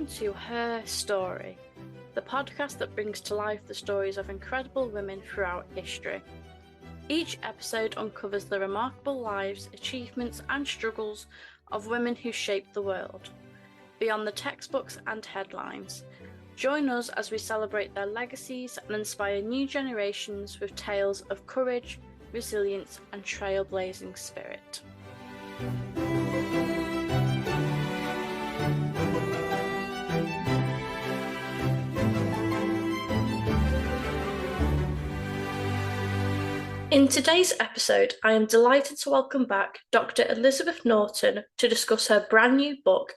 Welcome to Her Story, the podcast that brings to life the stories of incredible women throughout history. Each episode uncovers the remarkable lives, achievements, and struggles of women who shaped the world, beyond the textbooks and headlines. Join us as we celebrate their legacies and inspire new generations with tales of courage, resilience, and trailblazing spirit. In today's episode, I am delighted to welcome back Dr Elizabeth Norton to discuss her brand new book,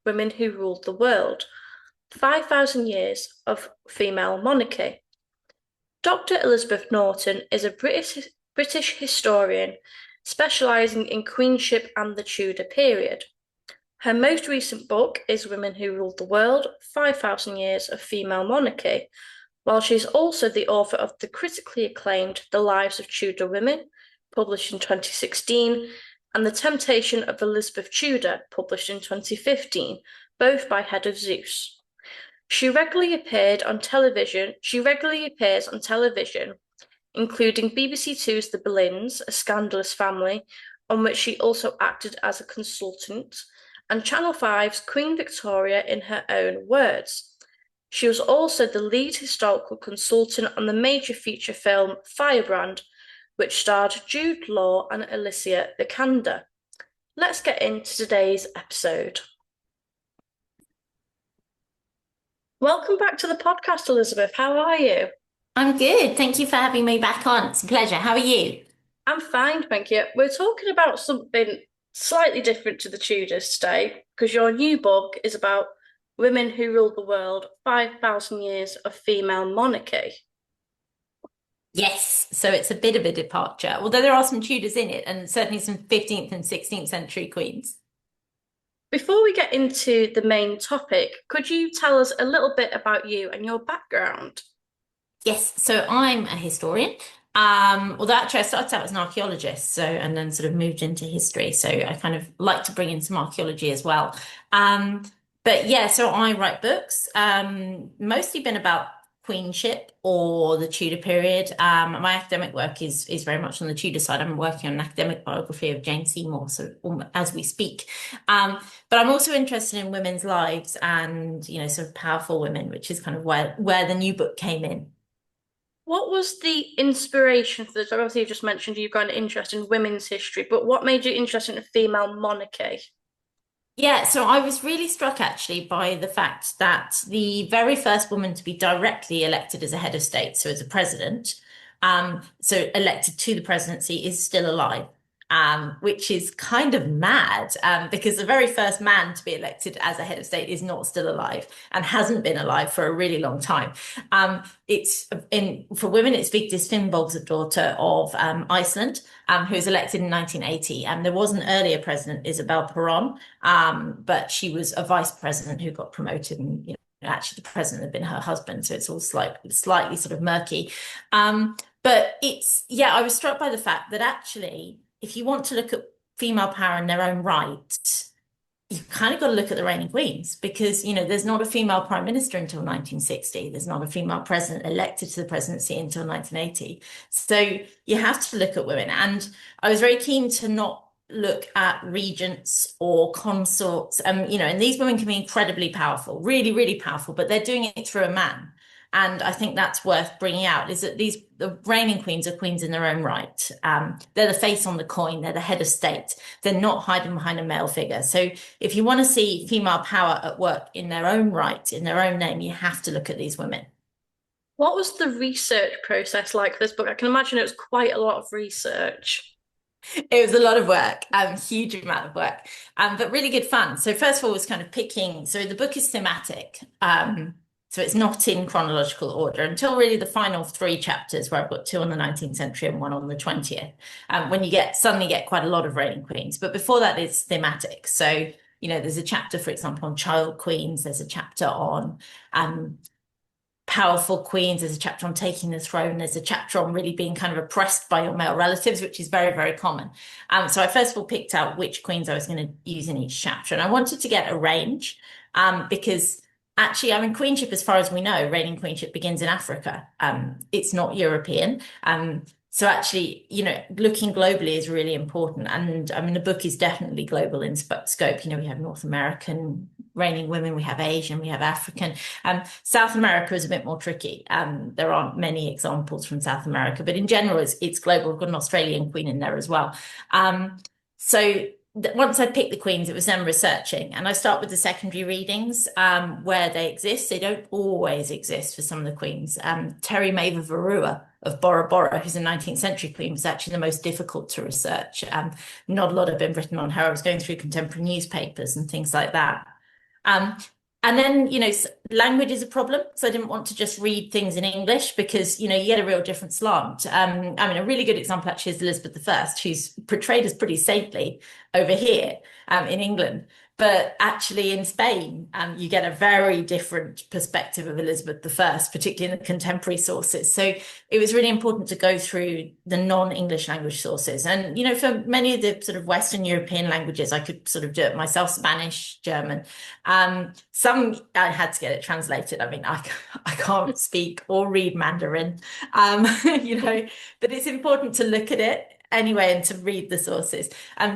Women Who Ruled the World, 5,000 Years of Female Monarchy. Dr Elizabeth Norton is a British historian specialising in queenship and the Tudor period. Her most recent book is Women Who Ruled the World, 5,000 Years of Female Monarchy, while she is also the author of the critically acclaimed The Lives of Tudor Women, published in 2016, and The Temptation of Elizabeth Tudor, published in 2015, both by Head of Zeus. She regularly appears on television, including BBC Two's The Boleyns, A Scandalous Family, on which she also acted as a consultant, and Channel 5's Queen Victoria in Her Own Words. She was also the lead historical consultant on the major feature film Firebrand, which starred Jude Law and Alicia Vikander. Let's get into today's episode. Welcome back to the podcast, Elizabeth. How are you? I'm good. Thank you for having me back on. It's a pleasure. How are you? I'm fine, thank you. We're talking about something slightly different to the Tudors today, because your new book is about Women Who Ruled the World, 5,000 Years of Female Monarchy. Yes, so it's a bit of a departure, although there are some Tudors in it, and certainly some 15th and 16th century queens. Before we get into the main topic, could you tell us a little bit about you and your background? Yes, so I'm a historian. Although actually I started out as an archaeologist, and then sort of moved into history. So I kind of like to bring in some archaeology as well. But yeah, so I write books, mostly been about queenship or the Tudor period. My academic work is very much on the Tudor side. I'm working on an academic biography of Jane Seymour, so as we speak. But I'm also interested in women's lives and, sort of powerful women, which is kind of where the new book came in. What was the inspiration for this? Obviously, you just mentioned you've got an interest in women's history, but what made you interested in female monarchy? Yeah, so I was really struck actually by the fact that the very first woman to be directly elected as a head of state, so as a president, so elected to the presidency, is still alive, which is kind of mad, because the very first man to be elected as a head of state is not still alive and hasn't been alive for a really long time. For women, it's Vigdis Finnbogadóttir of Iceland, who was elected in 1980. And there was an earlier president, Isabel Perón, but she was a vice president who got promoted, and actually the president had been her husband, so it's all slightly sort of murky. But I was struck by the fact that actually, if you want to look at female power in their own right, you've kind of got to look at the reigning queens, because, there's not a female prime minister until 1960. There's not a female president elected to the presidency until 1980. So you have to look at women. And I was very keen to not look at regents or consorts. And these women can be incredibly powerful, really, really powerful, but they're doing it through a man. And I think that's worth bringing out, is that the reigning queens are queens in their own right. They're the face on the coin. They're the head of state. They're not hiding behind a male figure. So if you want to see female power at work in their own right, in their own name, you have to look at these women. What was the research process like for this book? I can imagine it was quite a lot of research. It was a lot of work, huge amount of work, but really good fun. So first of all, was kind of picking. So the book is thematic. So it's not in chronological order until really the final 3 chapters, where I've got 2 on the 19th century and 1 on the 20th, when you suddenly get quite a lot of reigning queens. But before that, it's thematic. So, there's a chapter, for example, on child queens. There's a chapter on powerful queens. There's a chapter on taking the throne. There's a chapter on really being kind of oppressed by your male relatives, which is very, very common. So I first of all picked out which queens I was going to use in each chapter. And I wanted to get a range, because Actually, I mean, queenship, as far as we know, reigning queenship begins in Africa. It's not European. So actually, looking globally is really important. And I mean, the book is definitely global in scope. We have North American reigning women, we have Asian, we have African. South America is a bit more tricky. There aren't many examples from South America, but in general, it's global. We've got an Australian queen in there as well. So once I picked the queens, it was then researching, and I start with the secondary readings where they exist. They don't always exist for some of the queens. Terry Maver Varua of Bora Bora, who's a 19th century queen, was actually the most difficult to research. Not a lot had been written on her. I was going through contemporary newspapers and things like that. Um, and then, language is a problem. So I didn't want to just read things in English because, you get a real different slant. I mean, a really good example actually is Elizabeth I, who's portrayed as pretty saintly over here in England. But actually in Spain, you get a very different perspective of Elizabeth I, particularly in the contemporary sources. So it was really important to go through the non-English language sources. And, for many of the sort of Western European languages, I could sort of do it myself, Spanish, German. Some I had to get it translated. I mean, I can't speak or read Mandarin, but it's important to look at it anyway and to read the sources.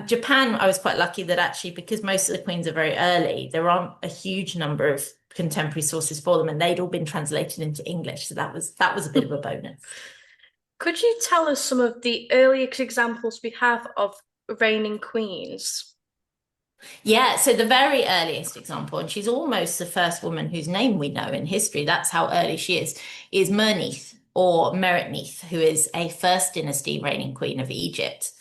Japan, I was quite lucky that actually, because most of the queens are very early, there aren't a huge number of contemporary sources for them, and they'd all been translated into English. So that was a bit of a bonus. Could you tell us some of the earliest examples we have of reigning queens? Yeah, so the very earliest example, and she's almost the first woman whose name we know in history, that's how early she is Merneith or Meritneith, who is a first dynasty reigning queen of Egypt.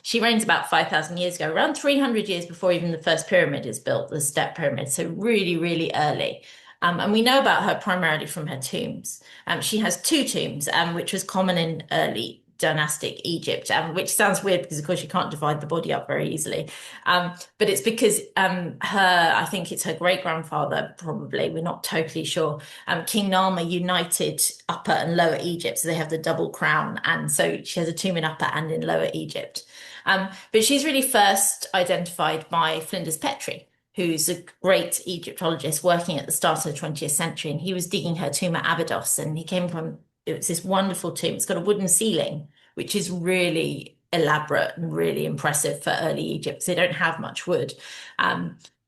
She reigns about 5,000 years ago, around 300 years before even the first pyramid is built, the step pyramid, so really, really early. And we know about her primarily from her tombs. She has two tombs, which was common in early dynastic Egypt, which sounds weird because, of course, you can't divide the body up very easily. But it's because I think it's her great grandfather, probably, we're not totally sure. King Narmer united Upper and Lower Egypt, so they have the double crown. And so she has a tomb in Upper and in Lower Egypt. But she's really first identified by Flinders Petrie, who's a great Egyptologist working at the start of the 20th century. And he was digging her tomb at Abydos, and he came from it's this wonderful tomb. It's got a wooden ceiling, which is really elaborate and really impressive for early Egypt. They don't have much wood.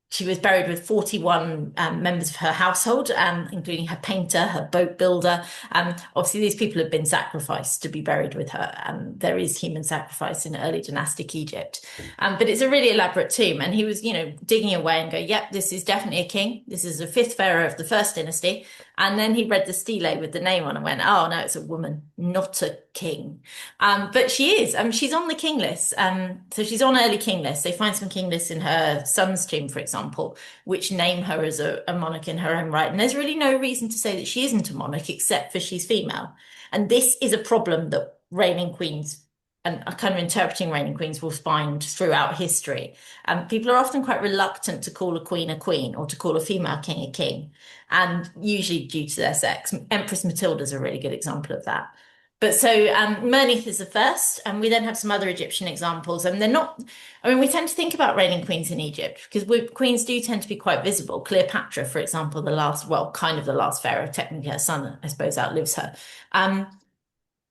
She was buried with 41 members of her household, including her painter, her boat builder. Obviously, these people have been sacrificed to be buried with her. There is human sacrifice in early dynastic Egypt. But it's a really elaborate tomb. And he was, digging away and go, yep, this is definitely a king. This is the fifth pharaoh of the first dynasty. And then he read the stele with the name on and went, oh, no, it's a woman, not a king. But she is. She's on the king list. So she's on early king lists. They find some king lists in her son's tomb, for example, which name her as a monarch in her own right. And there's really no reason to say that she isn't a monarch, except for she's female. And this is a problem that reigning queens and kind of interpreting reigning queens will find throughout history. People are often quite reluctant to call a queen or to call a female king a king, and usually due to their sex. Empress Matilda is a really good example of that. But so Merneith is the first, and we then have some other Egyptian examples. And they're not, we tend to think about reigning queens in Egypt because queens do tend to be quite visible. Cleopatra, for example, the last pharaoh, technically her son, I suppose, outlives her.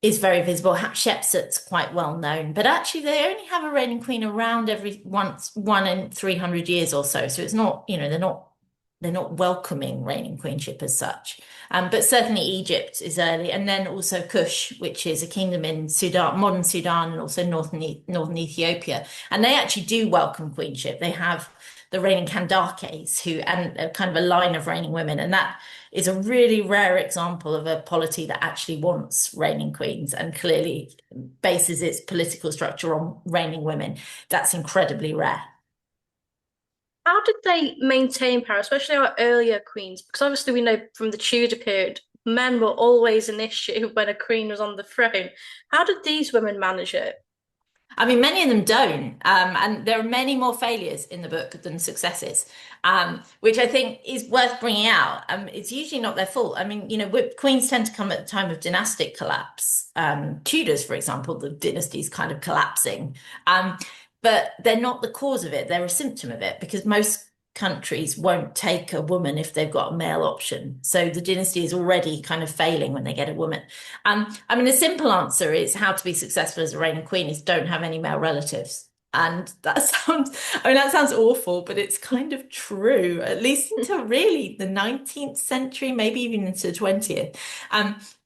Is very visible. Hatshepsut's quite well known, but actually they only have a reigning queen around one in 300 years or so. So it's not, they're not welcoming reigning queenship as such. But certainly Egypt is early, and then also Kush, which is a kingdom in Sudan, modern Sudan, and also northern Ethiopia, and they actually do welcome queenship. They have the reigning Kandakes, and kind of a line of reigning women, and that is a really rare example of a polity that actually wants reigning queens and clearly bases its political structure on reigning women. That's incredibly rare. How did they maintain power, especially our earlier queens? Because obviously we know from the Tudor period, men were always an issue when a queen was on the throne. How did these women manage it? Many of them don't. And there are many more failures in the book than successes, which I think is worth bringing out. It's usually not their fault. Queens tend to come at the time of dynastic collapse. Tudors, for example, the dynasty's kind of collapsing. But they're not the cause of it. They're a symptom of it because most countries won't take a woman if they've got a male option. So the dynasty is already kind of failing when they get a woman. I mean, the simple answer is how to be successful as a reigning queen is don't have any male relatives. And that sounds, I mean, that sounds awful, but it's kind of true, at least until really the 19th century, maybe even into the 20th.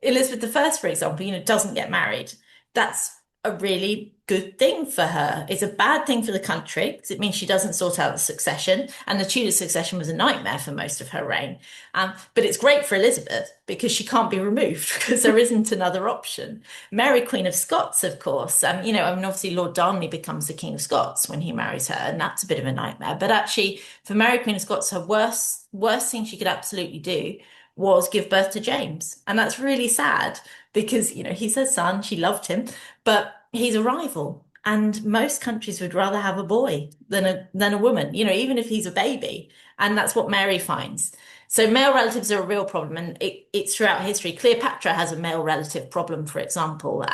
Elizabeth I, for example, doesn't get married. That's a really good thing for her. It's a bad thing for the country because it means she doesn't sort out the succession. And the Tudor succession was a nightmare for most of her reign. But it's great for Elizabeth because she can't be removed because there isn't another option. Mary, Queen of Scots, of course. I mean, obviously Lord Darnley becomes the King of Scots when he marries her, and that's a bit of a nightmare. But actually, for Mary, Queen of Scots, her worst thing she could absolutely do was give birth to James. And that's really sad because, he's her son, she loved him, but he's a rival. And most countries would rather have a boy than a woman, even if he's a baby. And that's what Mary finds. So male relatives are a real problem, and it's throughout history. Cleopatra has a male relative problem, for example.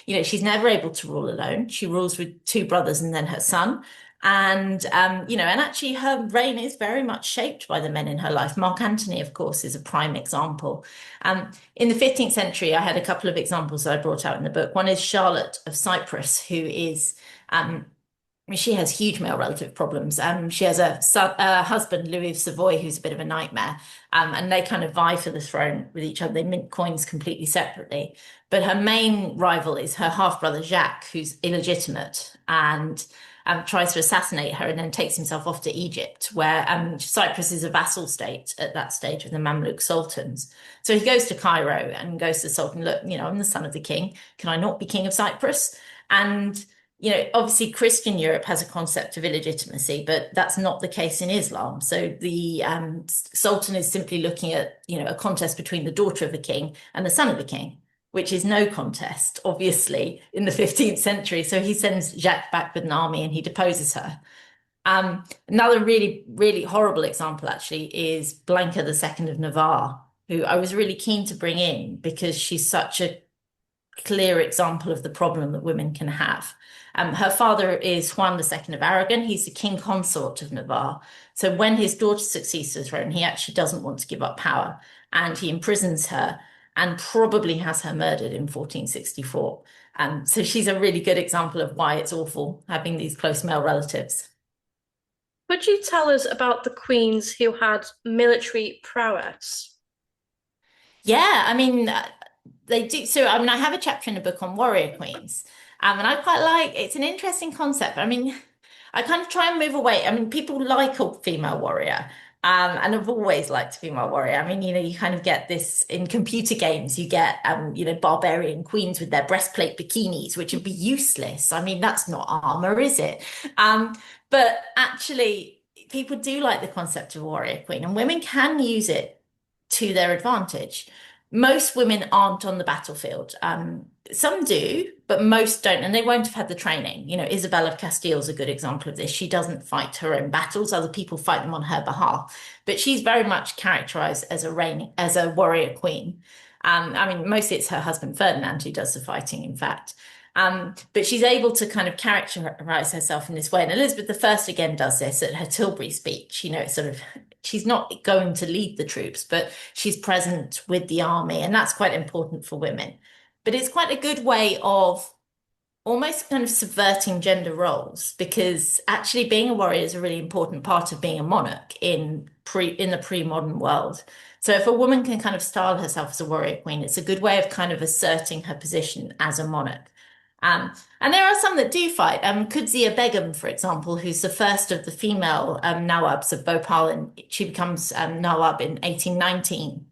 She's never able to rule alone. She rules with two brothers and then her son. And and actually her reign is very much shaped by the men in her life. Mark Antony, of course, is a prime example. In the 15th century, I had a couple of examples that I brought out in the book. One is Charlotte of Cyprus, who is she has huge male relative problems. She has a husband, Louis of Savoy, who's a bit of a nightmare. And they kind of vie for the throne with each other. They mint coins completely separately. But her main rival is her half-brother, Jacques, who's illegitimate and tries to assassinate her and then takes himself off to Egypt, where Cyprus is a vassal state at that stage of the Mamluk sultans. So he goes to Cairo and goes to the Sultan, look, I'm the son of the king. Can I not be king of Cyprus? And, obviously Christian Europe has a concept of illegitimacy, but that's not the case in Islam. So the Sultan is simply looking at, a contest between the daughter of the king and the son of the king, which is no contest, obviously, in the 15th century. So he sends Jacques back with an army and he deposes her. Another really, really horrible example, actually, is Blanca II of Navarre, who I was really keen to bring in because she's such a clear example of the problem that women can have. Her father is Juan II of Aragon. He's the king consort of Navarre. So when his daughter succeeds to the throne, he actually doesn't want to give up power and he imprisons her and probably has her murdered in 1464. So she's a really good example of why it's awful having these close male relatives. Could you tell us about the queens who had military prowess? Yeah, I mean, they do. So, I mean, I have a chapter in the book on warrior queens. And I quite like, it's an interesting concept. I mean, I kind of try and move away. I mean, people like a female warrior. And I've always liked a female warrior. I mean, you kind of get this in computer games, you get, barbarian queens with their breastplate bikinis, which would be useless. I mean, that's not armor, is it? But actually, people do like the concept of a warrior queen, and women can use it to their advantage. Most women aren't on the battlefield. Some do, but most don't, and they won't have had the training. Isabel of Castile is a good example of this. She doesn't fight her own battles; other people fight them on her behalf. But she's very much characterized as a warrior queen. I mean, mostly it's her husband Ferdinand who does the fighting, in fact. But she's able to kind of characterize herself in this way. And Elizabeth I again does this at her Tilbury speech. It's sort of, she's not going to lead the troops, but she's present with the army. And that's quite important for women. But it's quite a good way of almost kind of subverting gender roles, because actually being a warrior is a really important part of being a monarch in the pre-modern world. So if a woman can kind of style herself as a warrior queen, it's a good way of kind of asserting her position as a monarch. And there are some that do fight. Kudzia Begum, for example, who's the first of the female Nawabs of Bhopal, and she becomes Nawab in 1819.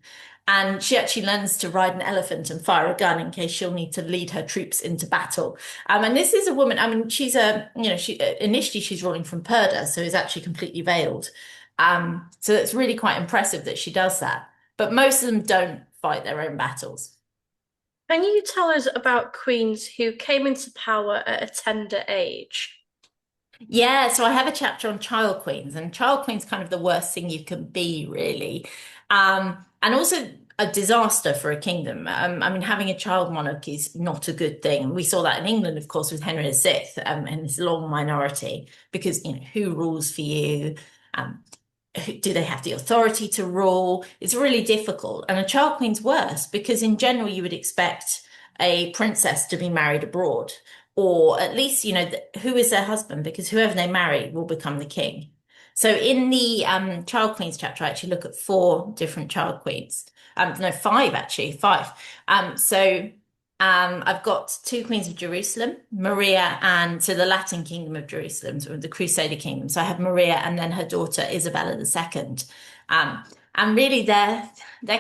And she actually learns to ride an elephant and fire a gun in case she'll need to lead her troops into battle. And this is a woman, I mean, she's initially she's ruling from Purda, so is actually completely veiled. So it's really quite impressive that she does that. But most of them don't fight their own battles. Can you tell us about queens who came into power at a tender age? Yeah, so I have a chapter on child queens, and child queen's kind of the worst thing you can be, really. And also a disaster for a kingdom. I mean, having a child monarch is not a good thing. We saw that in England, of course, with Henry VI and his long minority, because, who rules for you? Um, do they have the authority to rule? It's really difficult. And a child queen's worse because in general, you would expect a princess to be married abroad, or at least, who is their husband, because whoever they marry will become the king. So in the child queens chapter, I actually look at four different child queens. No, five actually, five. So I've got two queens of Jerusalem, Maria, and so the Latin kingdom of Jerusalem, so the Crusader kingdom. So I have Maria and then her daughter Isabella II. Um, and really they're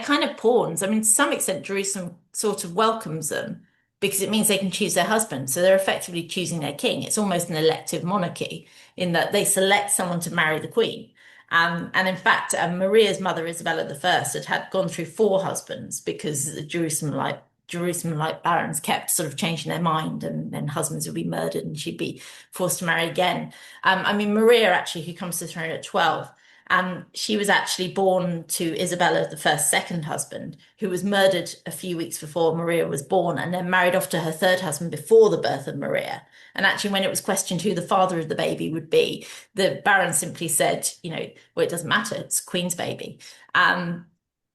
kind of pawns. I mean, to some extent, Jerusalem sort of welcomes them because it means they can choose their husband. So they're effectively choosing their king. It's almost an elective monarchy in that they select someone to marry the queen. And in fact, Maria's mother, Isabella I, had gone through four husbands because the Jerusalem-like barons kept sort of changing their mind, and then husbands would be murdered and she'd be forced to marry again. I mean, Maria, actually, who comes to the throne at 12, she was actually born to Isabella I's second husband, who was murdered a few weeks before Maria was born, and then married off to her third husband before the birth of Maria. And actually, when it was questioned who the father of the baby would be, the baron simply said, well, it doesn't matter, it's Queen's baby.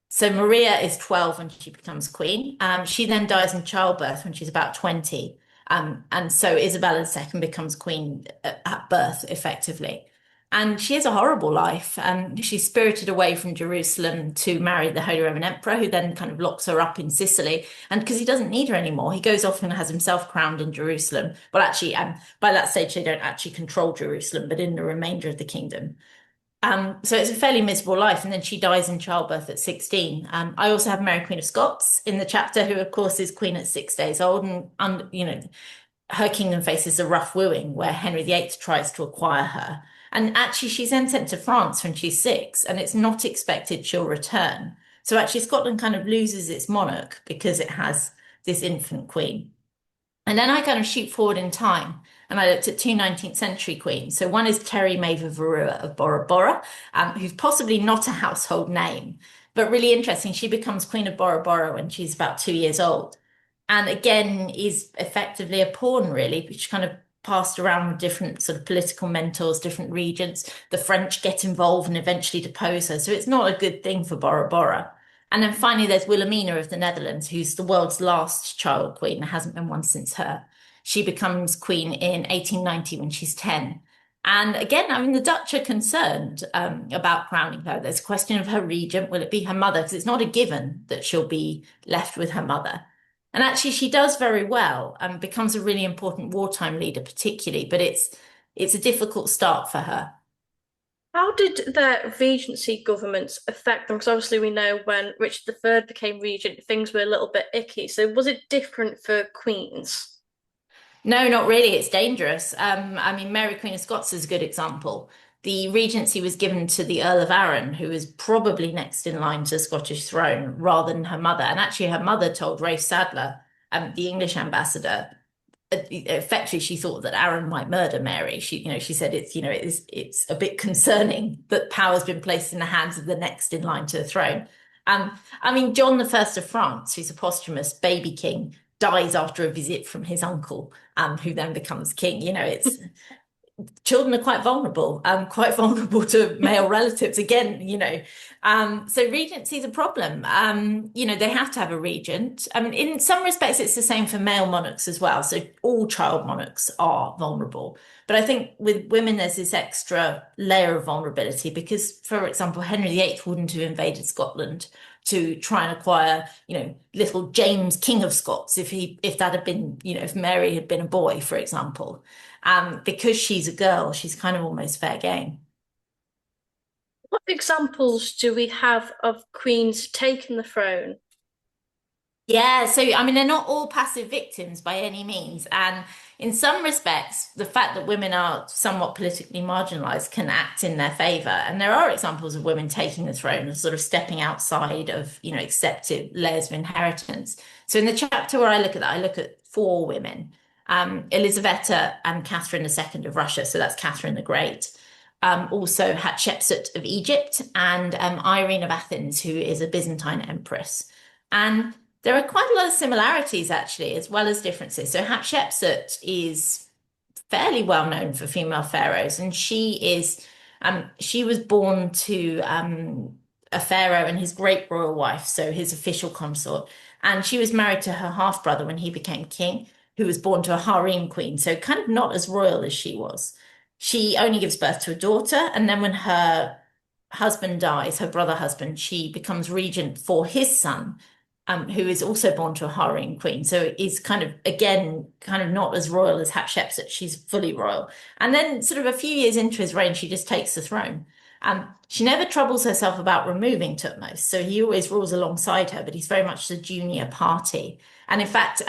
So Maria is 12 when she becomes queen. She then dies in childbirth when she's about 20. And so Isabella II becomes queen at birth, effectively. And she has a horrible life. She's spirited away from Jerusalem to marry the Holy Roman Emperor, who then kind of locks her up in Sicily. And because he doesn't need her anymore, he goes off and has himself crowned in Jerusalem. Well, actually, by that stage, they don't actually control Jerusalem, but in the remainder of the kingdom. So it's a fairly miserable life. And then she dies in childbirth at 16. I also have Mary, Queen of Scots in the chapter, who, of course, is queen at 6 days old. And her kingdom faces a rough wooing where Henry VIII tries to acquire her. And actually, she's then sent to France when she's 6, and it's not expected she'll return. So actually, Scotland kind of loses its monarch because it has this infant queen. And then I kind of shoot forward in time and I looked at two 19th century queens. So one is Terry Maver Varua of Bora Bora, who's possibly not a household name, but really interesting. She becomes Queen of Bora Bora when she's about 2 years old. And again, is effectively a pawn, really, which kind of passed around with different sort of political mentors, different regents. The French get involved and eventually depose her. So it's not a good thing for Bora Bora. And then finally, there's Wilhelmina of the Netherlands, who's the world's last child queen. There hasn't been one since her. She becomes queen in 1890 when she's 10. And again, I mean, the Dutch are concerned about crowning her. There's a question of her regent. Will it be her mother? Because it's not a given that she'll be left with her mother. And actually, she does very well and becomes a really important wartime leader, particularly. But it's a difficult start for her. How did their regency governments affect them? Because obviously we know when Richard III became regent, things were a little bit icky. So was it different for queens? No, not really. It's dangerous. I mean, Mary Queen of Scots is a good example. The regency was given to the Earl of Arran, who is probably next in line to the Scottish throne, rather than her mother. And actually, her mother told Rafe Sadler, the English ambassador, effectively she thought that Arran might murder Mary. She said it's a bit concerning that power's been placed in the hands of the next in line to the throne. I mean, John I of France, who's a posthumous baby king, dies after a visit from his uncle, who then becomes king. It's children are quite vulnerable to male relatives again, So regency is a problem. They have to have a regent. I mean, in some respects, it's the same for male monarchs as well. So all child monarchs are vulnerable. But I think with women, there's this extra layer of vulnerability because, for example, Henry VIII wouldn't have invaded Scotland to try and acquire, little James, King of Scots, if that had been, if Mary had been a boy, for example. Because she's a girl, she's kind of almost fair game. What examples do we have of queens taking the throne? Yeah, so I mean, they're not all passive victims by any means. And in some respects, the fact that women are somewhat politically marginalized can act in their favor. And there are examples of women taking the throne and sort of stepping outside of, accepted layers of inheritance. So in the chapter where I look at that, I look at four women, Elizaveta and Catherine II of Russia. So that's Catherine the Great. Also Hatshepsut of Egypt and Irene of Athens, who is a Byzantine empress. And there are quite a lot of similarities, actually, as well as differences. So Hatshepsut is fairly well known for female pharaohs, and she is She was born to a pharaoh and his great royal wife, so his official consort. And she was married to her half brother when he became king, who was born to a harem queen, so kind of not as royal as she was. She only gives birth to a daughter, and then when her husband dies, her brother husband, she becomes regent for his son, who is also born to a harem queen. So is kind of, again, kind of not as royal as Hatshepsut. She's fully royal. And then sort of a few years into his reign, she just takes the throne. She never troubles herself about removing Tutmos. So he always rules alongside her, but he's very much the junior party. And in fact,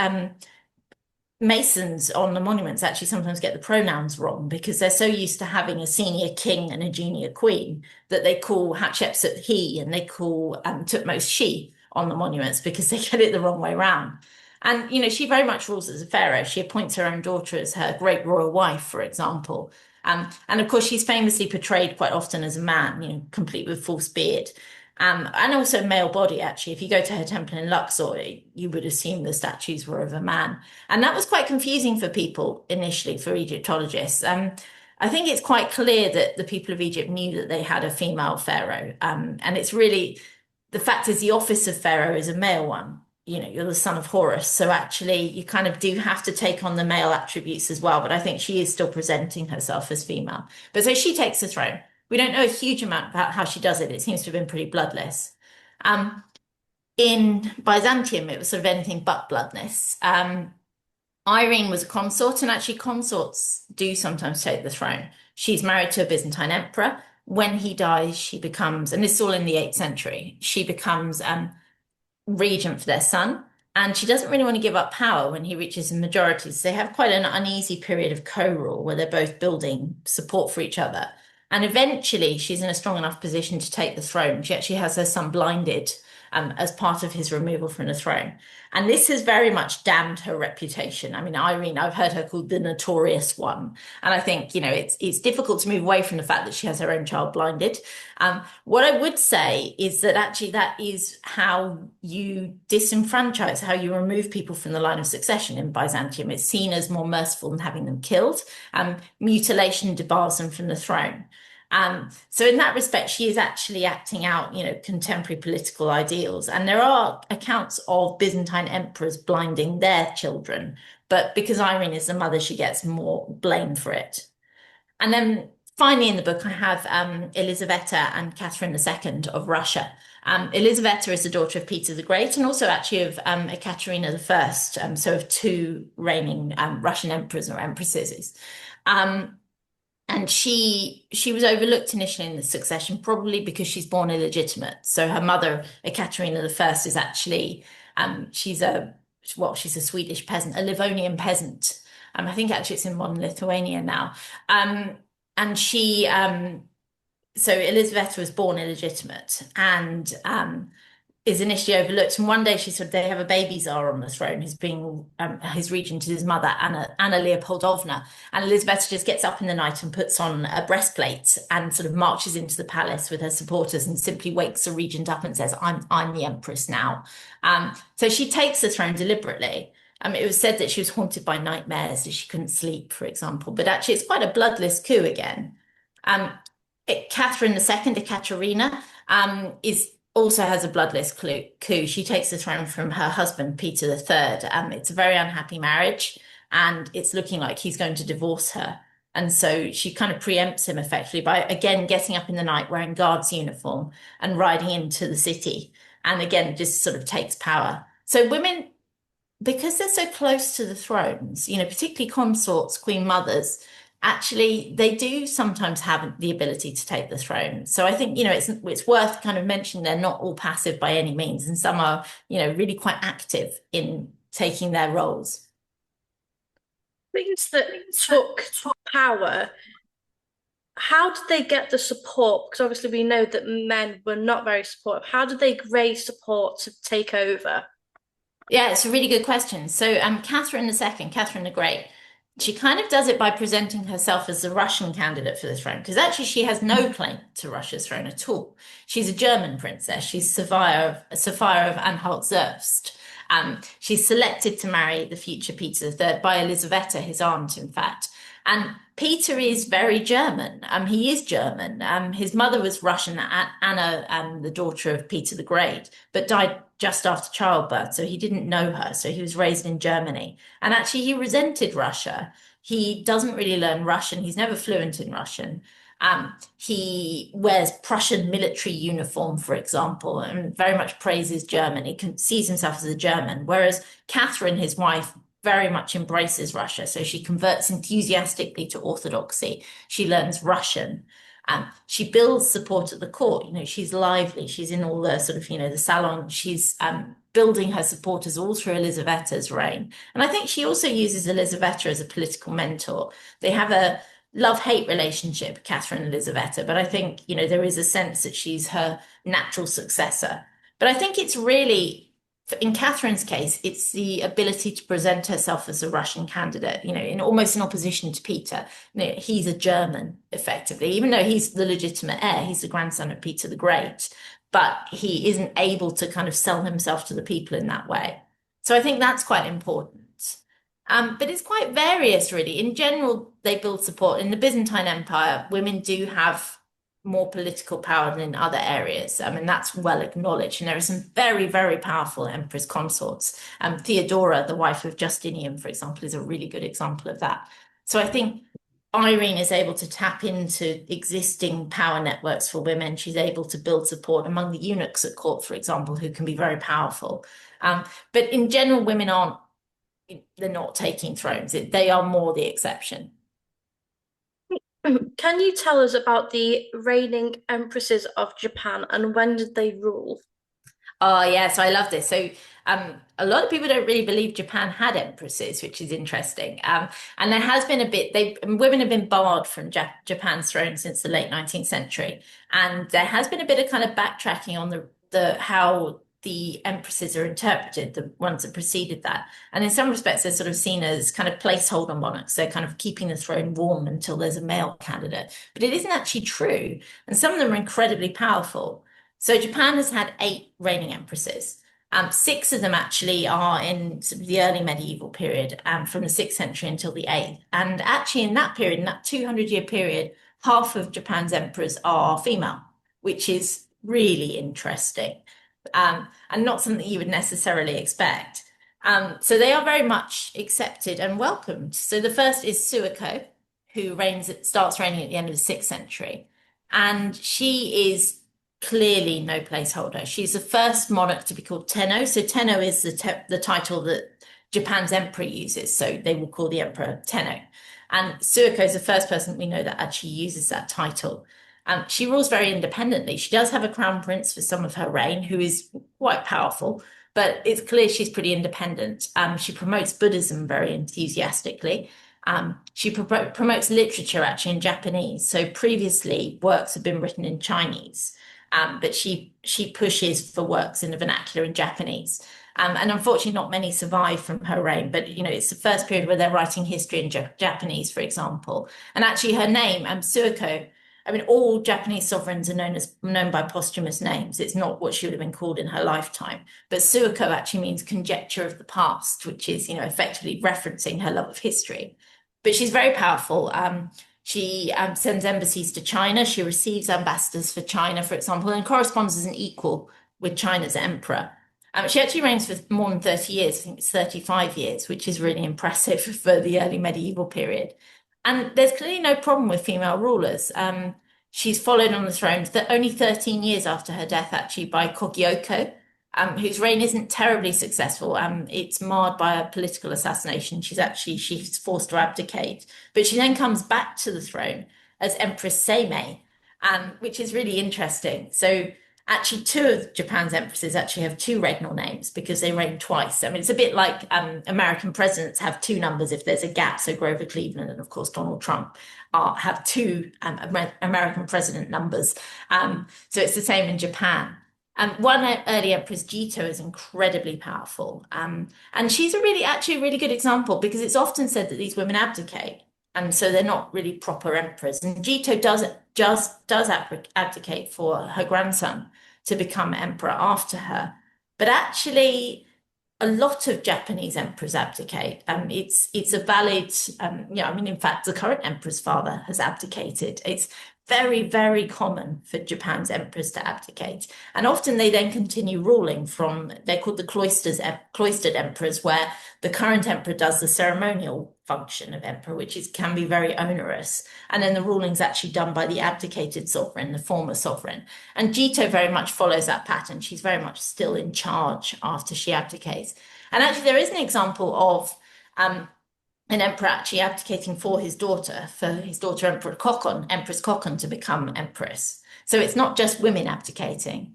Masons on the monuments actually sometimes get the pronouns wrong because they're so used to having a senior king and a junior queen that they call Hatshepsut he and they call Thutmose she on the monuments because they get it the wrong way around. And, she very much rules as a pharaoh. She appoints her own daughter as her great royal wife, for example. And of course, she's famously portrayed quite often as a man, complete with false beard. And also male body, actually. If you go to her temple in Luxor, you would assume the statues were of a man. And that was quite confusing for people initially, for Egyptologists. I think it's quite clear that the people of Egypt knew that they had a female pharaoh. And it's really, the fact is the office of pharaoh is a male one. You're the son of Horus. So actually, you kind of do have to take on the male attributes as well. But I think she is still presenting herself as female. But so she takes the throne. We don't know a huge amount about how she does it. It seems to have been pretty bloodless. In Byzantium, it was sort of anything but bloodless. Irene was a consort, and actually consorts do sometimes take the throne. She's married to a Byzantine emperor. When he dies, she becomes, and this is all in the 8th century, she becomes regent for their son. And she doesn't really want to give up power when he reaches the majority. So they have quite an uneasy period of co-rule where they're both building support for each other. And eventually, she's in a strong enough position to take the throne. She actually has her son blinded as part of his removal from the throne. And this has very much damned her reputation. I mean, Irene, I've heard her called the notorious one. And I think, it's difficult to move away from the fact that she has her own child blinded. What I would say is that actually that is how you disenfranchise, how you remove people from the line of succession in Byzantium. It's seen as more merciful than having them killed. Mutilation debars them from the throne. So in that respect, she is actually acting out, contemporary political ideals. And there are accounts of Byzantine emperors blinding their children, but because Irene is the mother, she gets more blame for it. And then finally in the book, I have Elizaveta and Catherine II of Russia. Elizaveta is the daughter of Peter the Great and also actually of Ekaterina I, so of two reigning Russian emperors or empresses. And she was overlooked initially in the succession, probably because she's born illegitimate. So her mother, Ekaterina I, is actually she's a Swedish peasant, a Livonian peasant. I think actually it's in modern Lithuania now. And she so Elizabeth was born illegitimate and is initially overlooked. And one day she said they have a baby czar on the throne who's being his regent is his mother, Anna Leopoldovna. And Elizabeth just gets up in the night and puts on a breastplate and sort of marches into the palace with her supporters and simply wakes the regent up and says, I'm the empress now. So she takes the throne deliberately. It was said that she was haunted by nightmares, that she couldn't sleep, for example. But actually, it's quite a bloodless coup again. Catherine II, Ekaterina, also has a bloodless coup. She takes the throne from her husband, Peter III. It's a very unhappy marriage, and it's looking like he's going to divorce her. And so she kind of preempts him effectively by, again, getting up in the night, wearing guard's uniform and riding into the city. And again, just sort of takes power. So women, because they're so close to the thrones, particularly consorts, queen mothers, actually they do sometimes have the ability to take the throne. So I think, it's worth kind of mentioning they're not all passive by any means, and some are, really quite active in taking their roles. Things that took power, how did they get the support? Because obviously we know that men were not very supportive. How did they raise support to take over? Yeah, it's a really good question. So Catherine II, Catherine the Great, she kind of does it by presenting herself as the Russian candidate for the throne, because actually she has no claim to Russia's throne at all. She's a German princess. She's Sophia of Anhalt-Zerbst. She's selected to marry the future Peter III by Elizaveta, his aunt, in fact. And Peter is very German. He is German. His mother was Russian, Anna, the daughter of Peter the Great, but died just after childbirth, so he didn't know her. So he was raised in Germany. And actually, he resented Russia. He doesn't really learn Russian. He's never fluent in Russian. He wears Prussian military uniform, for example, and very much praises Germany, sees himself as a German. Whereas Catherine, his wife, very much embraces Russia. So she converts enthusiastically to Orthodoxy. She learns Russian. She builds support at the court. She's lively. She's in all the sort of, the salon. She's building her supporters all through Elisabeta's reign. And I think she also uses Elisabetta as a political mentor. They have a love-hate relationship, Catherine and Elisabetta, but I think, there is a sense that she's her natural successor. But I think it's really, in Catherine's case, it's the ability to present herself as a Russian candidate, in almost in opposition to Peter. He's a German, effectively, even though he's the legitimate heir, he's the grandson of Peter the Great, but he isn't able to kind of sell himself to the people in that way. So I think that's quite important. But it's quite various, really. In general, they build support. In the Byzantine Empire, women do have more political power than in other areas. I mean, that's well acknowledged. And there are some very, very powerful empress consorts. Theodora, the wife of Justinian, for example, is a really good example of that. So I think Irene is able to tap into existing power networks for women. She's able to build support among the eunuchs at court, for example, who can be very powerful. But in general, women they're not taking thrones. They are more the exception. Can you tell us about the reigning empresses of Japan and when did they rule? Oh, yeah, so I love this. So a lot of people don't really believe Japan had empresses, which is interesting. And there has been a bit, women have been barred from Japan's throne since the late 19th century. And there has been a bit of kind of backtracking on the how the empresses are interpreted, the ones that preceded that. And in some respects, they're sort of seen as kind of placeholder monarchs. They're kind of keeping the throne warm until there's a male candidate. But it isn't actually true. And some of them are incredibly powerful. So Japan has had 8 reigning empresses. 6 of them actually are in sort of the early medieval period, from the 6th century until the 8th. And actually in that period, in that 200-year period, half of Japan's emperors are female, which is really interesting. And not something you would necessarily expect. So they are very much accepted and welcomed. So the first is Suiko, who starts reigning at the end of the 6th century. And she is clearly no placeholder. She's the first monarch to be called Tenno. So Tenno is the title that Japan's emperor uses. So they will call the emperor Tenno. And Suiko is the first person we know that actually uses that title. She rules very independently. She does have a crown prince for some of her reign, who is quite powerful, but it's clear she's pretty independent. She promotes Buddhism very enthusiastically. She promotes literature actually in Japanese. So previously, works have been written in Chinese, but she pushes for works in the vernacular in Japanese. And unfortunately, not many survive from her reign, but it's the first period where they're writing history in Japanese, for example. And actually, her name, Suiko. I mean, all Japanese sovereigns are known by posthumous names. It's not what she would have been called in her lifetime. But Suiko actually means conjecture of the past, which is, effectively referencing her love of history. But she's very powerful. She sends embassies to China. She receives ambassadors for China, for example, and corresponds as an equal with China's emperor. She actually reigns for more than 30 years. I think it's 35 years, which is really impressive for the early medieval period. And there's clearly no problem with female rulers. She's followed on the throne only 13 years after her death, actually, by Kokyoko, whose reign isn't terribly successful. It's marred by a political assassination. She's forced to abdicate. But she then comes back to the throne as Empress Seimei, which is really interesting. So actually, 2 of Japan's empresses actually have 2 regnal names because they reign twice. I mean, it's a bit like American presidents have 2 numbers if there's a gap. So Grover Cleveland and, of course, Donald Trump have 2 American president numbers. So it's the same in Japan. One early empress, Jito, is incredibly powerful. And she's actually a really good example because it's often said that these women abdicate. And so they're not really proper emperors. And Jito does abdicate for her grandson to become emperor after her. But actually, a lot of Japanese emperors abdicate. It's a valid, I mean, in fact, the current emperor's father has abdicated. It's very, very common for Japan's emperors to abdicate. And often they then continue ruling from, they're called the cloistered emperors, where the current emperor does the ceremonial function of emperor, can be very onerous. And then the ruling's actually done by the abdicated sovereign, the former sovereign. And Jito very much follows that pattern. She's very much still in charge after she abdicates. And actually, there is an example of an emperor actually abdicating for his daughter Empress Kokon, to become empress. So it's not just women abdicating.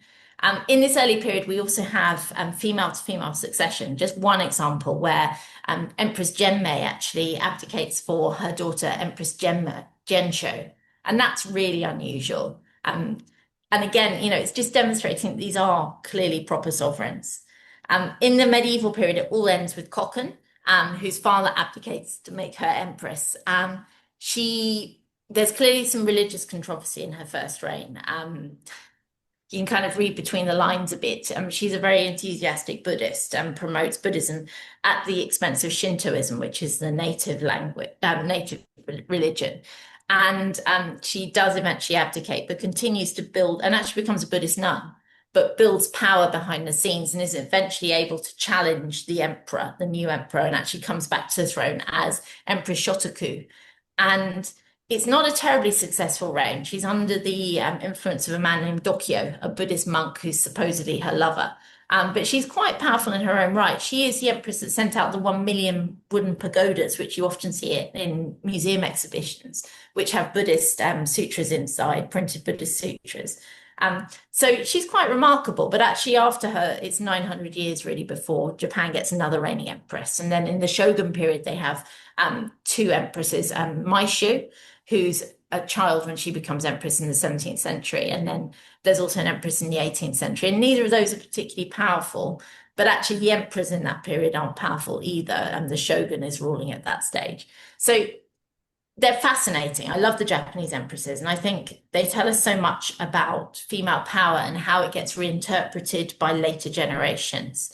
In this early period, we also have female to female succession. Just one example where Empress Genmei actually abdicates for her daughter, Empress Gensho. And that's really unusual. And again, it's just demonstrating that these are clearly proper sovereigns. In the medieval period, it all ends with Kokon, whose father abdicates to make her empress. There's clearly some religious controversy in her first reign. You can kind of read between the lines a bit. She's a very enthusiastic Buddhist and promotes Buddhism at the expense of Shintoism, which is the native religion. And she does eventually abdicate, but continues to build and actually becomes a Buddhist nun, but builds power behind the scenes and is eventually able to challenge the emperor, the new emperor, and actually comes back to the throne as Empress Shotoku. And it's not a terribly successful reign. She's under the influence of a man named Dokyo, a Buddhist monk who's supposedly her lover. But she's quite powerful in her own right. She is the empress that sent out the 1 million wooden pagodas, which you often see in museum exhibitions, which have Buddhist sutras inside, printed Buddhist sutras. So she's quite remarkable, but actually after her, it's 900 years really before Japan gets another reigning empress. And then in the Shogun period, they have two empresses, Maishu, who's a child when she becomes empress in the 17th century. And then there's also an empress in the 18th century. And neither of those are particularly powerful, but actually the emperors in that period aren't powerful either. And the shogun is ruling at that stage. So they're fascinating. I love the Japanese empresses, and I think they tell us so much about female power and how it gets reinterpreted by later generations.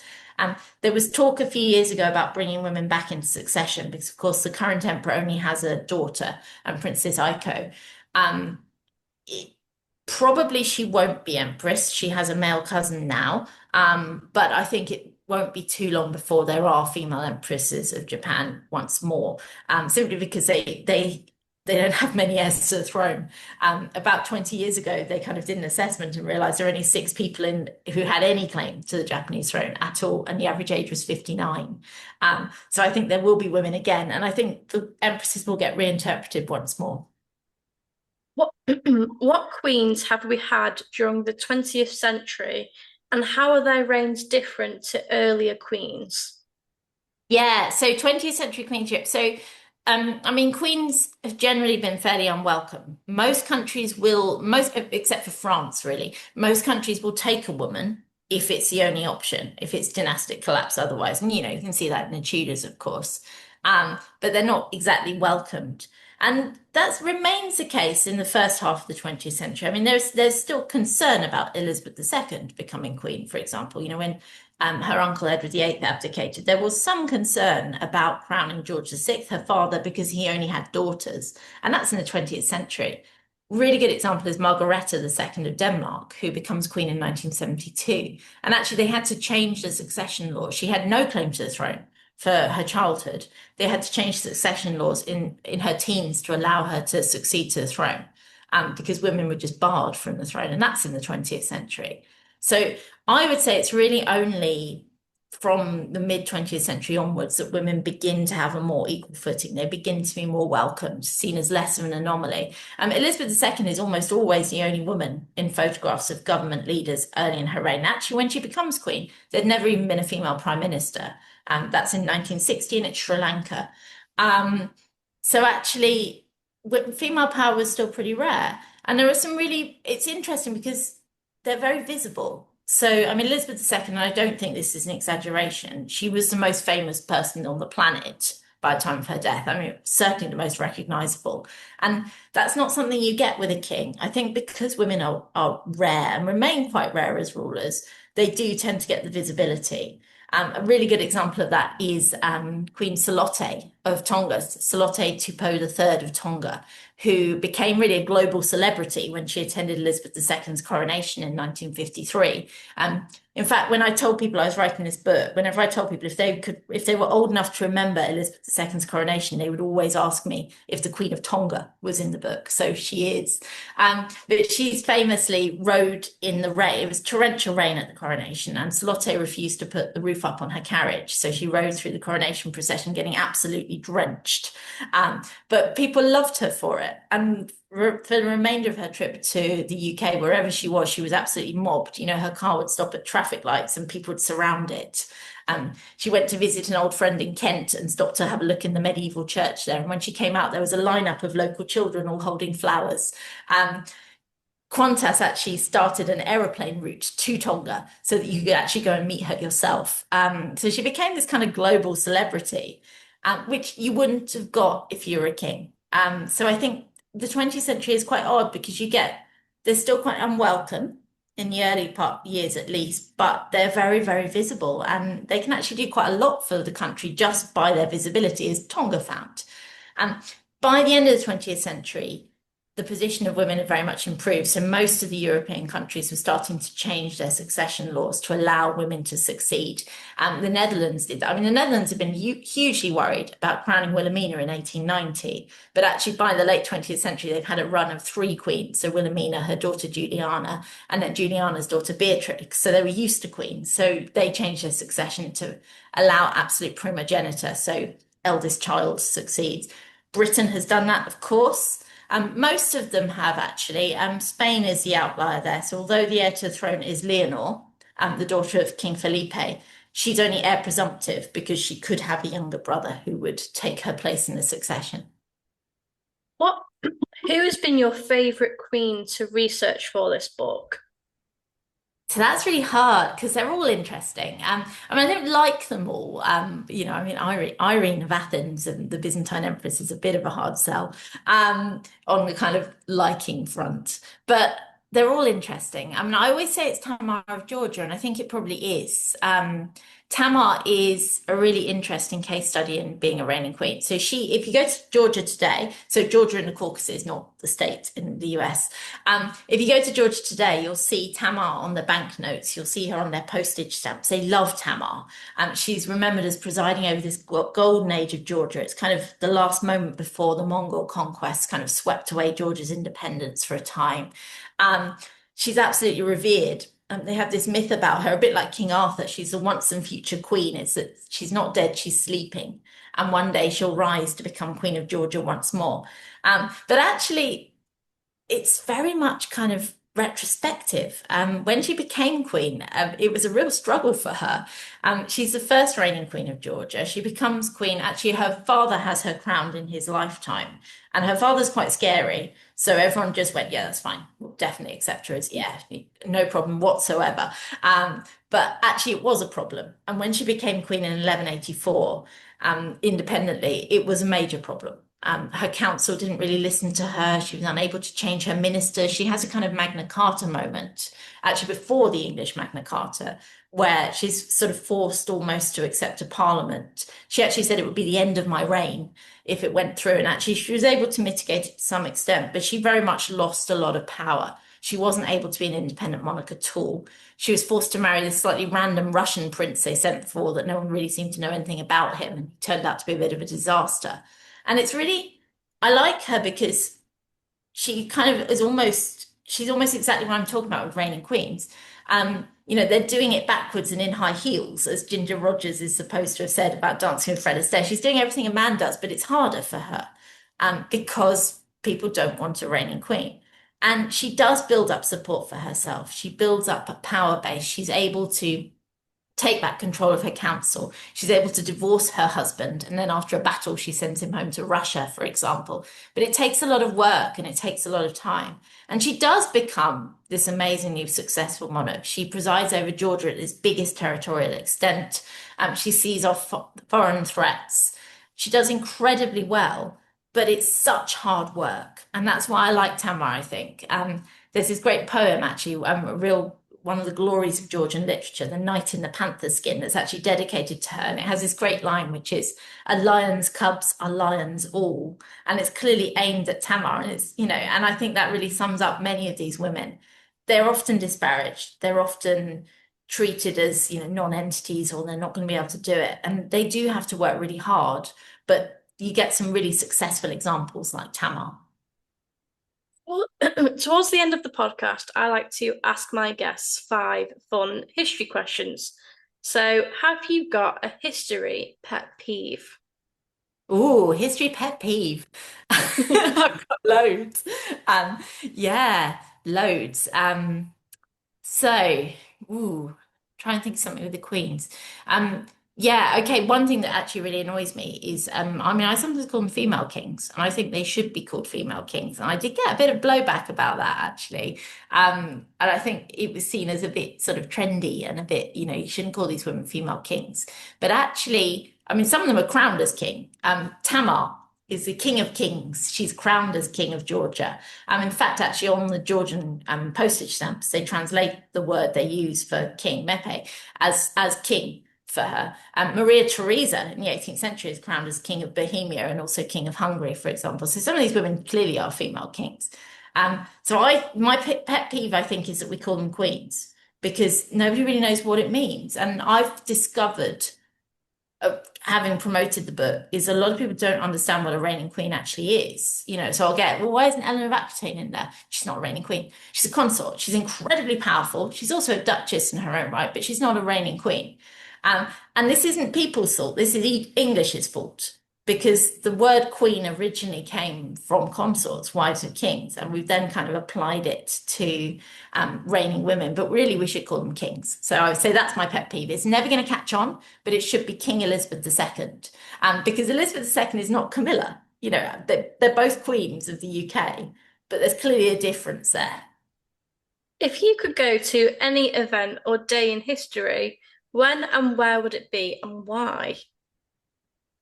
There was talk a few years ago about bringing women back into succession because, of course, the current emperor only has a daughter, Princess Aiko. Probably she won't be empress. She has a male cousin now, but I think it won't be too long before there are female empresses of Japan once more, simply because they don't have many heirs to the throne. About 20 years ago, they kind of did an assessment and realized there are only 6 people who had any claim to the Japanese throne at all, and the average age was 59. So I think there will be women again, and I think the empresses will get reinterpreted once more. What queens have we had during the 20th century, and how are their reigns different to earlier queens? Yeah, so 20th century queenship. So, I mean, queens have generally been fairly unwelcome. Most countries except for France, really, most countries will take a woman if it's the only option, if it's dynastic collapse otherwise. And, you can see that in the Tudors, of course. But they're not exactly welcomed. And that remains the case in the first half of the 20th century. I mean, there's still concern about Elizabeth II becoming queen, for example. When her uncle Edward VIII abdicated, there was some concern about crowning George VI, her father, because he only had daughters. And that's in the 20th century. Really good example is Margareta II of Denmark, who becomes queen in 1972. And actually, they had to change the succession law. She had no claim to the throne for her childhood. They had to change succession laws in her teens to allow her to succeed to the throne, because women were just barred from the throne, and that's in the 20th century. So I would say it's really only from the mid-20th century onwards that women begin to have a more equal footing. They begin to be more welcomed, seen as less of an anomaly. Elizabeth II is almost always the only woman in photographs of government leaders early in her reign. Actually, when she becomes queen, there'd never even been a female prime minister. That's in 1960, and it's Sri Lanka. So actually, female power was still pretty rare. And there are it's interesting because they're very visible. So, Elizabeth II, and I don't think this is an exaggeration, she was the most famous person on the planet by the time of her death. Certainly the most recognizable. And that's not something you get with a king. I think because women are rare and remain quite rare as rulers, they do tend to get the visibility. A really good example of that is Queen Salote of Tonga, Salote Tupou III of Tonga, who became really a global celebrity when she attended Elizabeth II's coronation in 1953. In fact, when I told people I was writing this book, whenever I told people if they were old enough to remember Elizabeth II's coronation, they would always ask me if the Queen of Tonga was in the book. So she is. But she's famously rode in the rain. It was torrential rain at the coronation, and Salote refused to put the roof up on her carriage. So she rode through the coronation procession, getting absolutely drenched. But people loved her for it. And for the remainder of her trip to the UK, wherever she was absolutely mobbed. You know, her car would stop at traffic lights and people would surround it. She went to visit an old friend in Kent and stopped to have a look in the medieval church there. And when she came out, there was a lineup of local children all holding flowers. Qantas actually started an aeroplane route to Tonga so that you could actually go and meet her yourself. So she became this kind of global celebrity, which you wouldn't have got if you were a king. So I think the 20th century is quite odd because they're still quite unwelcome in the early part years at least, but they're very, very visible and they can actually do quite a lot for the country just by their visibility, as Tonga found. By the end of the 20th century, the position of women had very much improved. So most of the European countries were starting to change their succession laws to allow women to succeed. The Netherlands did that. I mean, the Netherlands had been hugely worried about crowning Wilhelmina in 1890, but actually by the late 20th century, they've had a run of three queens. So Wilhelmina, her daughter Juliana, and then Juliana's daughter Beatrix. So they were used to queens. So they changed their succession to allow absolute primogeniture. So eldest child succeeds. Britain has done that, of course. Most of them have actually. Spain is the outlier there. So although the heir to the throne is Leonor, the daughter of King Felipe, she's only heir presumptive because she could have a younger brother who would take her place in the succession. What, who has been your favourite queen to research for this book? So that's really hard because they're all interesting. I mean, I don't like them all. I mean, Irene of Athens and the Byzantine Empress is a bit of a hard sell on the kind of liking front, but they're all interesting. I mean, I always say it's Tamar of Georgia, and I think it probably is. Tamar is a really interesting case study in being a reigning queen. So if you go to Georgia today, so Georgia in the Caucasus, not the state in the US. If you go to Georgia today, you'll see Tamar on the banknotes. You'll see her on their postage stamps. They love Tamar. She's remembered as presiding over this golden age of Georgia. It's kind of the last moment before the Mongol conquest kind of swept away Georgia's independence for a time. She's absolutely revered. They have this myth about her, a bit like King Arthur. She's the once and future queen. It's that she's not dead, she's sleeping. And one day she'll rise to become Queen of Georgia once more. But actually, it's very much kind of retrospective. When she became queen, it was a real struggle for her. She's the first reigning queen of Georgia. She becomes queen. Actually, her father has her crowned in his lifetime, and her father's quite scary. So everyone just went, yeah, that's fine. We'll definitely accept her as, yeah, no problem whatsoever. But actually, it was a problem. And when she became queen in 1184, independently, it was a major problem. Her council didn't really listen to her. She was unable to change her minister. She has a kind of Magna Carta moment, actually before the English Magna Carta, where she's sort of forced almost to accept a parliament. She actually said it would be the end of my reign if it went through. And actually, she was able to mitigate it to some extent, but she very much lost a lot of power. She wasn't able to be an independent monarch at all. She was forced to marry this slightly random Russian prince they sent for that no one really seemed to know anything about him. And he turned out to be a bit of a disaster. And it's really, I like her because she kind of she's almost exactly what I'm talking about with reigning queens. They're doing it backwards and in high heels, as Ginger Rogers is supposed to have said about Dancing with Fred Astaire. She's doing everything a man does, but it's harder for her because people don't want a reigning queen. And she does build up support for herself. She builds up a power base. She's able to take back control of her council. She's able to divorce her husband. And then after a battle, she sends him home to Russia, for example. But it takes a lot of work and it takes a lot of time. And she does become this amazingly successful monarch. She presides over Georgia at its biggest territorial extent. She sees off foreign threats. She does incredibly well, but it's such hard work. And that's why I like Tamar, I think. There's this great poem, actually, a real one of the glories of Georgian literature, the knight in the panther skin, that's actually dedicated to her. And it has this great line, which is, "A lion's cubs are lions all." And it's clearly aimed at Tamar. And it's, and I think that really sums up many of these women. They're often disparaged. They're often treated as, non-entities, or they're not going to be able to do it. And they do have to work really hard, but you get some really successful examples like Tamar. Well, towards the end of the podcast, I like to ask my guests five fun history questions. So, have you got a history pet peeve? Oh, history pet peeve. I've got loads. Yeah, loads. So, try and think of something with the Queens. Um, yeah, okay. One thing that actually really annoys me is, I sometimes call them female kings, and I think they should be called female kings. And I did get a bit of blowback about that actually. And I think it was seen as a bit sort of trendy and a bit, you shouldn't call these women female kings. But actually, some of them are crowned as king. Tamar is the king of kings. She's crowned as king of Georgia. In fact, actually, on the Georgian postage stamps, they translate the word they use for king, mepe, as king for her. Maria Theresa in the 18th century is crowned as king of Bohemia and also king of Hungary, for example. So some of these women clearly are female kings. My pet peeve, I think, is that we call them queens because nobody really knows what it means. And I've discovered, having promoted the book, is a lot of people don't understand what a reigning queen actually is. So I'll get, well, why isn't Eleanor of Aquitaine in there? She's not a reigning queen. She's a consort. She's incredibly powerful. She's also a duchess in her own right, but she's not a reigning queen. Um, and this isn't people's fault. This is English's fault because the word queen originally came from consorts, wives of kings, and we've then kind of applied it to reigning women. But really, we should call them kings. So I would say that's my pet peeve. It's never going to catch on, but it should be King Elizabeth II, because Elizabeth II is not Camilla. They're both queens of the UK, but there's clearly a difference there. If you could go to any event or day in history, when and where would it be and why?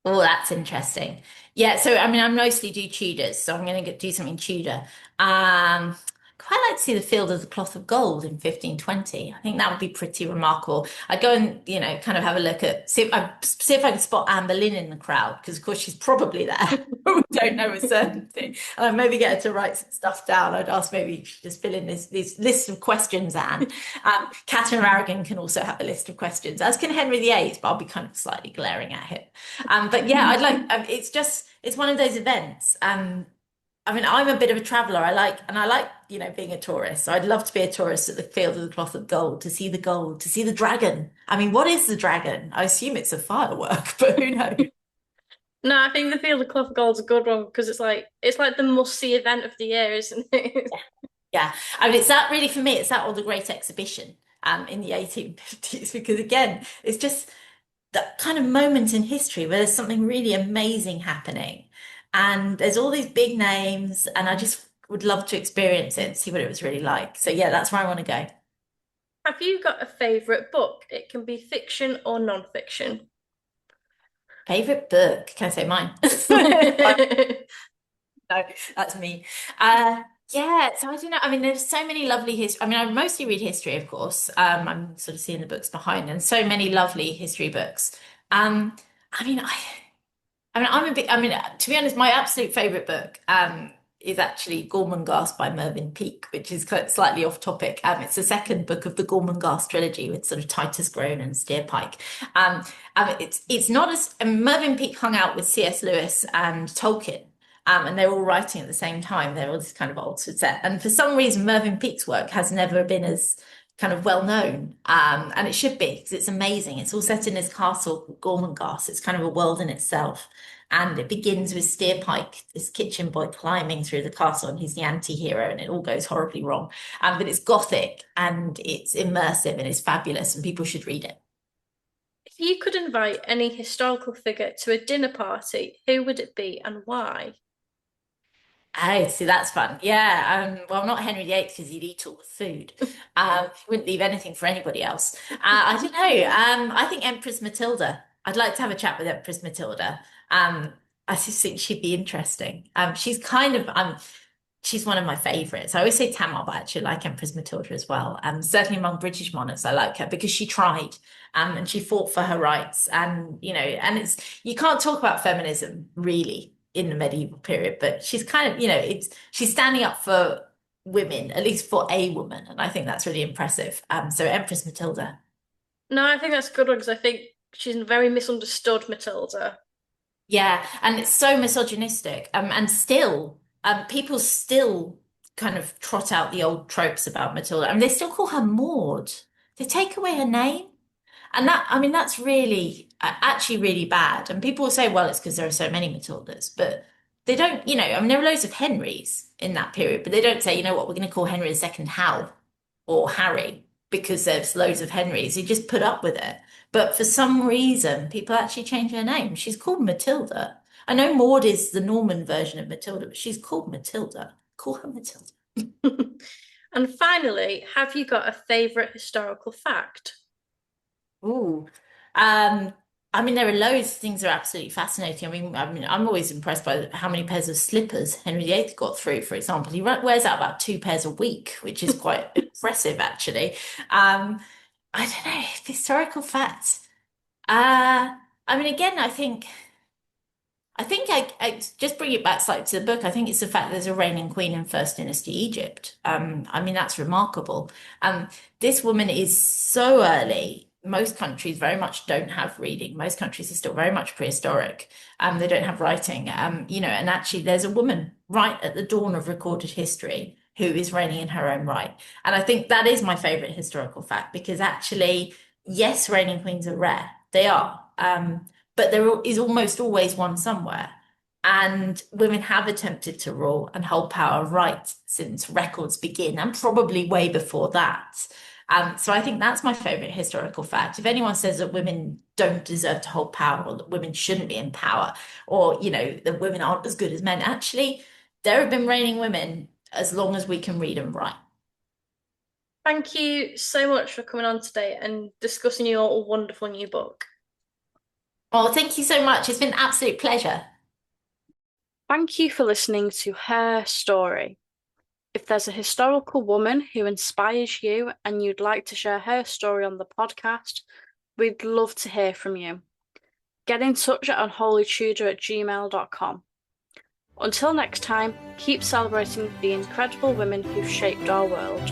Oh, that's interesting. Yeah, so I mostly do Tudors, so I'm going to do something Tudor. Quite like to see the Field of the Cloth of Gold in 1520. I think that would be pretty remarkable. I'd go and, kind of have a look at, see if I can spot Anne Boleyn in the crowd, because of course she's probably there, but we don't know with certainty. And I'd maybe get her to write some stuff down. I'd ask maybe just fill in this list of questions, Anne. Catherine of Aragon can also have a list of questions, as can Henry VIII, but I'll be kind of slightly glaring at him. But yeah, I'd like, it's one of those events. I'm a bit of a traveller. I like, being a tourist. So I'd love to be a tourist at the Field of the Cloth of Gold, to see the gold, to see the dragon. What is the dragon? I assume it's a firework, but who knows? No, I think the Field of Cloth of Gold's a good one because it's like the must-see event of the year, isn't it? Yeah. It's that really for me, it's that or the Great Exhibition in the 1850s, because again, it's just that kind of moment in history where there's something really amazing happening. And there's all these big names, and I just would love to experience it and see what it was really like. So yeah, that's where I want to go. Have you got a favourite book? It can be fiction or non-fiction. Favorite book? Can I say mine? No, that's me. Yeah, so I don't know. There's so many lovely history. I mostly read history, of course. I'm sort of seeing the books behind, and so many lovely history books. Um, I mean, I, I'm a bit. To be honest, my absolute favorite book is actually Gormenghast by Mervyn Peake, which is slightly off topic. It's the second book of the Gormenghast trilogy with sort of Titus Groan and Steerpike. Um, it's not as Mervyn Peake hung out with C.S. Lewis and Tolkien. And they're all writing at the same time. They're all this kind of Oxford set. And for some reason, Mervyn Peake's work has never been as kind of well known. And it should be, because it's amazing. It's all set in this castle called Gormenghast. It's kind of a world in itself. And it begins with Steerpike, this kitchen boy, climbing through the castle, and he's the anti-hero, and it all goes horribly wrong. But it's gothic and it's immersive and it's fabulous, and people should read it. If you could invite any historical figure to a dinner party, who would it be and why? Oh, see, that's fun. Yeah. Well, not Henry VIII because he'd eat all the food. He wouldn't leave anything for anybody else. I don't know. I think Empress Matilda. I'd like to have a chat with Empress Matilda. I just think she'd be interesting. She's kind of she's one of my favorites. I always say Tamar, but I actually like Empress Matilda as well. Certainly among British monarchs, I like her because she tried, and she fought for her rights. And, and you can't talk about feminism really in the medieval period, but she's kind of, she's standing up for women, at least for a woman. And I think that's really impressive. So Empress Matilda. No, I think that's a good one because I think she's a very misunderstood Matilda. Yeah, and it's so misogynistic. And still, people still kind of trot out the old tropes about Matilda. I mean, they still call her Maud. They take away her name. And I mean, that's really, actually really bad. And people will say, well, it's because there are so many Matildas, but they don't, I mean, there are loads of Henrys in that period, but they don't say, you know what, we're going to call Henry II Hal or Harry because there's loads of Henrys. You just put up with it. But for some reason, people actually change her name. She's called Matilda. I know Maud is the Norman version of Matilda, but she's called Matilda. Call her Matilda. And finally, have you got a favourite historical fact? Ooh. Um, I mean, there are loads of things that are absolutely fascinating. I mean, I'm always impressed by how many pairs of slippers Henry VIII got through, for example. He wears out about 2 pairs a week, which is quite impressive, actually. I don't know, historical facts. I mean, again, I think I just bring it back slightly to the book. I think it's the fact there's a reigning queen in First Dynasty Egypt. I mean, that's remarkable. This woman is so early. Most countries very much don't have reading. Most countries are still very much prehistoric. They don't have writing. And actually there's a woman right at the dawn of recorded history who is reigning in her own right. And I think that is my favorite historical fact because actually, yes, reigning queens are rare. They are. But there is almost always one somewhere. And women have attempted to rule and hold power right since records begin, and probably way before that. So I think that's my favorite historical fact. If anyone says that women don't deserve to hold power or that women shouldn't be in power or, that women aren't as good as men, actually, there have been reigning women as long as we can read and write. Thank you so much for coming on today and discussing your wonderful new book. Oh, thank you so much. It's been an absolute pleasure. Thank you for listening to Her Story. If there's a historical woman who inspires you and you'd like to share her story on the podcast, we'd love to hear from you. Get in touch at unholytudor@gmail.com. Until next time, keep celebrating the incredible women who've shaped our world.